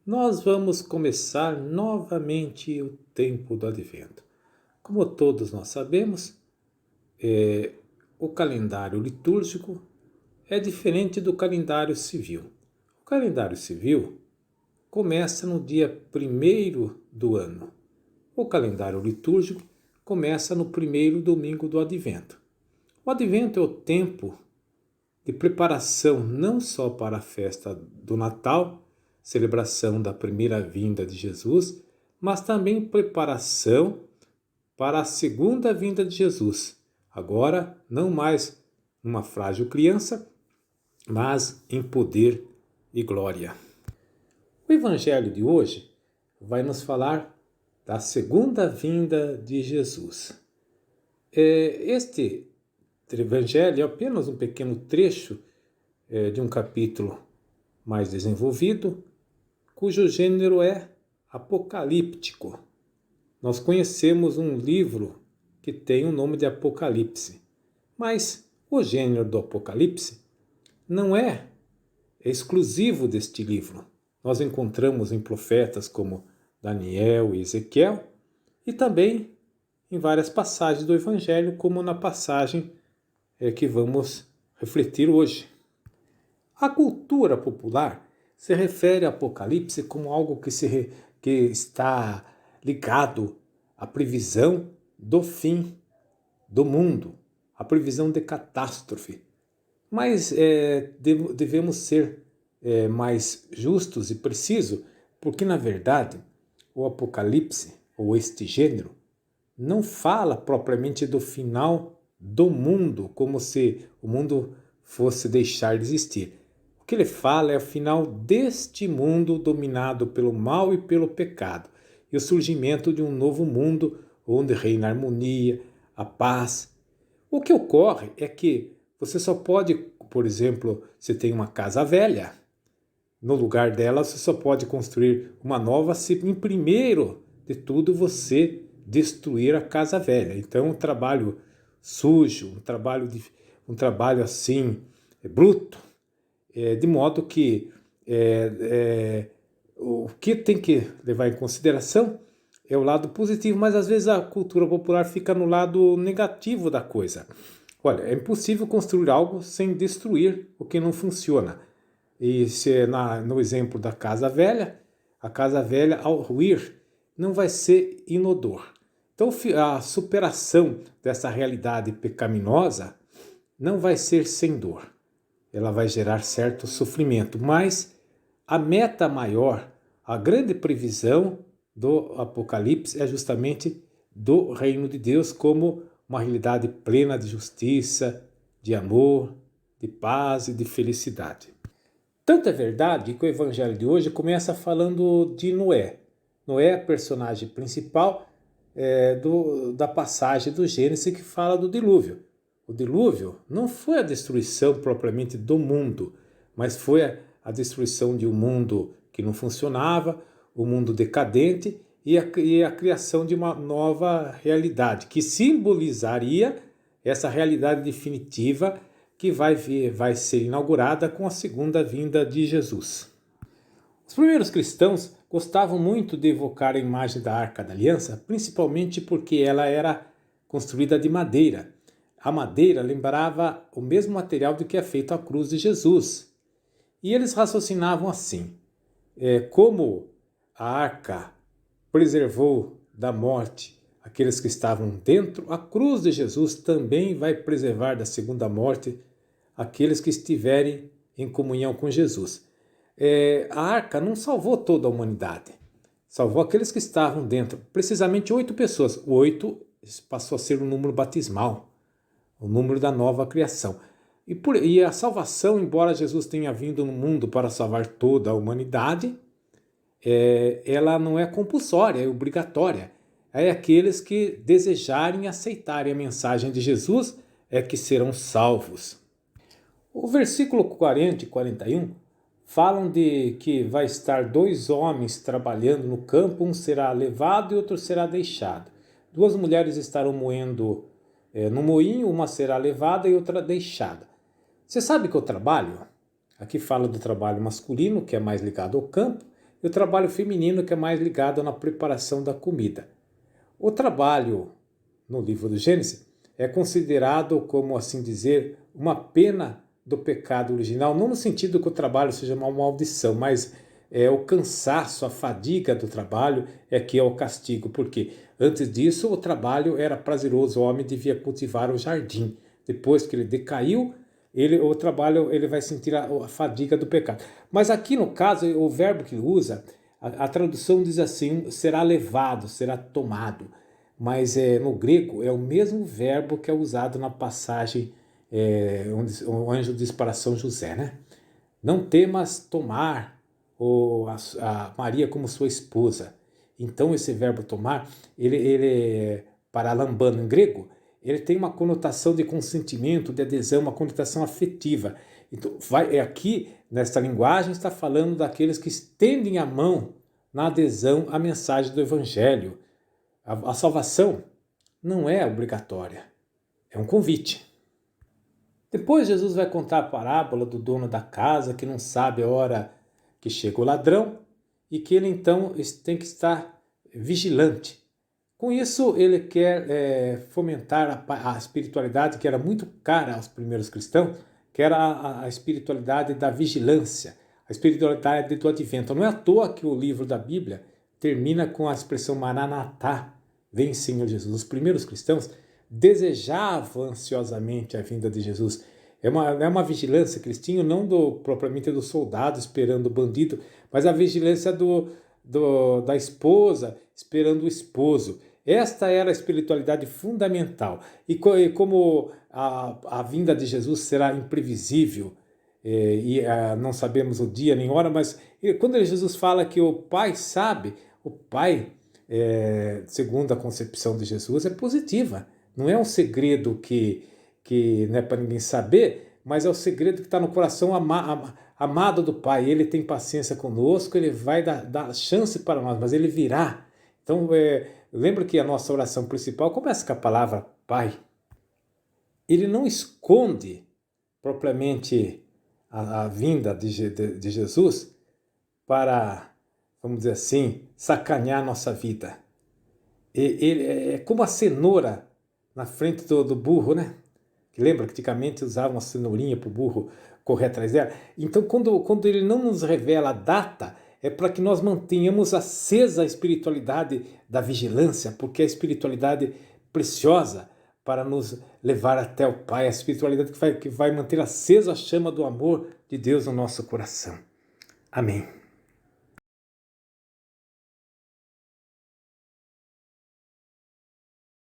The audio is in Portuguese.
nós vamos começar novamente o tempo do Advento. Como todos nós sabemos, o calendário litúrgico é diferente do calendário civil. O calendário civil começa no dia 1º do ano. O calendário litúrgico começa no primeiro domingo do Advento. O Advento é o tempo de preparação não só para a festa do Natal, celebração da primeira vinda de Jesus, mas também preparação para a segunda vinda de Jesus. Agora, não mais uma frágil criança, mas em poder e glória. O Evangelho de hoje vai nos falar da segunda vinda de Jesus. Este Evangelho é apenas um pequeno trecho de um capítulo mais desenvolvido, cujo gênero é apocalíptico. Nós conhecemos um livro que tem o nome de Apocalipse, mas o gênero do Apocalipse não é exclusivo deste livro. Nós encontramos em profetas como Daniel e Ezequiel e também em várias passagens do Evangelho, como na passagem que vamos refletir hoje. A cultura popular se refere ao Apocalipse como algo que está ligado à previsão do fim do mundo, à previsão de catástrofe. Mas devemos ser mais justos e precisos, porque na verdade o Apocalipse, ou este gênero, não fala propriamente do final do mundo, como se o mundo fosse deixar de existir. O que ele fala é o final deste mundo dominado pelo mal e pelo pecado, e o surgimento de um novo mundo onde reina a harmonia, a paz. O que ocorre é que você só pode, por exemplo, você tem uma casa velha, no lugar dela você só pode construir uma nova se, em primeiro de tudo, você destruir a casa velha. Então, um trabalho sujo, um trabalho assim, bruto, de modo que o que tem que levar em consideração é o lado positivo, mas às vezes a cultura popular fica no lado negativo da coisa. Olha, é impossível construir algo sem destruir o que não funciona. E se no exemplo da casa velha, a casa velha, ao ruir, não vai ser inodor. Então, a superação dessa realidade pecaminosa não vai ser sem dor. Ela vai gerar certo sofrimento, mas a meta maior, a grande previsão do Apocalipse é justamente do reino de Deus como uma realidade plena de justiça, de amor, de paz e de felicidade. Tanto é verdade que o evangelho de hoje começa falando de Noé. Noé é a personagem principal da passagem do Gênesis que fala do dilúvio. O dilúvio não foi a destruição propriamente do mundo, mas foi a destruição de um mundo que não funcionava, um mundo decadente e a criação de uma nova realidade que simbolizaria essa realidade definitiva que vai ser inaugurada com a segunda vinda de Jesus. Os primeiros cristãos gostavam muito de evocar a imagem da Arca da Aliança, principalmente porque ela era construída de madeira. A madeira lembrava o mesmo material do que é feito a cruz de Jesus. E eles raciocinavam assim: como a arca preservou da morte aqueles que estavam dentro, a cruz de Jesus também vai preservar da segunda morte aqueles que estiverem em comunhão com Jesus. A arca não salvou toda a humanidade, salvou aqueles que estavam dentro, precisamente 8 pessoas. O 8 passou a ser o número batismal, o número da nova criação. E a salvação, embora Jesus tenha vindo no mundo para salvar toda a humanidade, ela não é compulsória, é obrigatória. É aqueles que desejarem aceitarem a mensagem de Jesus é que serão salvos. O versículo 40 e 41 falam de que vai estar 2 homens trabalhando no campo, um será levado e outro será deixado. 2 mulheres estarão moendo no moinho, uma será levada e outra deixada. Você sabe que o trabalho, aqui fala do trabalho masculino, que é mais ligado ao campo, e o trabalho feminino, que é mais ligado na preparação da comida. O trabalho no livro do Gênesis é considerado, como assim dizer, uma pena do pecado original, não no sentido que o trabalho seja uma maldição, mas o cansaço, a fadiga do trabalho é que é o castigo, porque antes disso o trabalho era prazeroso, o homem devia cultivar o jardim. Depois que ele decaiu, o trabalho ele vai sentir a fadiga do pecado. Mas aqui no caso, o verbo que ele usa, a tradução diz assim, será levado, será tomado. Mas no grego é o mesmo verbo que é usado na passagem onde o anjo diz para São José, né? Não temas tomar a Maria como sua esposa. Então esse verbo tomar, ele para lambano em grego, ele tem uma conotação de consentimento, de adesão, uma conotação afetiva. Então, aqui, nesta linguagem, está falando daqueles que estendem a mão na adesão à mensagem do Evangelho. A salvação não é obrigatória, é um convite. Depois Jesus vai contar a parábola do dono da casa que não sabe a hora que chega o ladrão e que ele então tem que estar vigilante. Com isso, ele quer fomentar a espiritualidade que era muito cara aos primeiros cristãos, que era a espiritualidade da vigilância, a espiritualidade do advento. Não é à toa que o livro da Bíblia termina com a expressão Maranatá, vem Senhor Jesus. Os primeiros cristãos desejavam ansiosamente a vinda de Jesus. É uma vigilância que eles tinham, não propriamente do soldado esperando o bandido, mas a vigilância da esposa esperando o esposo. Esta era a espiritualidade fundamental. E como a vinda de Jesus será imprevisível, não sabemos o dia nem hora, mas quando Jesus fala que o Pai sabe, o Pai, segundo a concepção de Jesus, é positiva. Não é um segredo que não é para ninguém saber, mas é o segredo que está no coração amado do Pai. Ele tem paciência conosco, ele vai dar chance para nós, mas ele virá. Então, lembra que a nossa oração principal começa com a palavra Pai. Ele não esconde propriamente a vinda de Jesus para, vamos dizer assim, sacanear nossa vida. Ele é como a cenoura na frente do burro, né? Lembra que antigamente usavam uma cenourinha para o burro correr atrás dela? Então, quando ele não nos revela a data, é para que nós mantenhamos acesa a espiritualidade da vigilância, porque é a espiritualidade preciosa para nos levar até o Pai, a espiritualidade que vai manter acesa a chama do amor de Deus no nosso coração. Amém.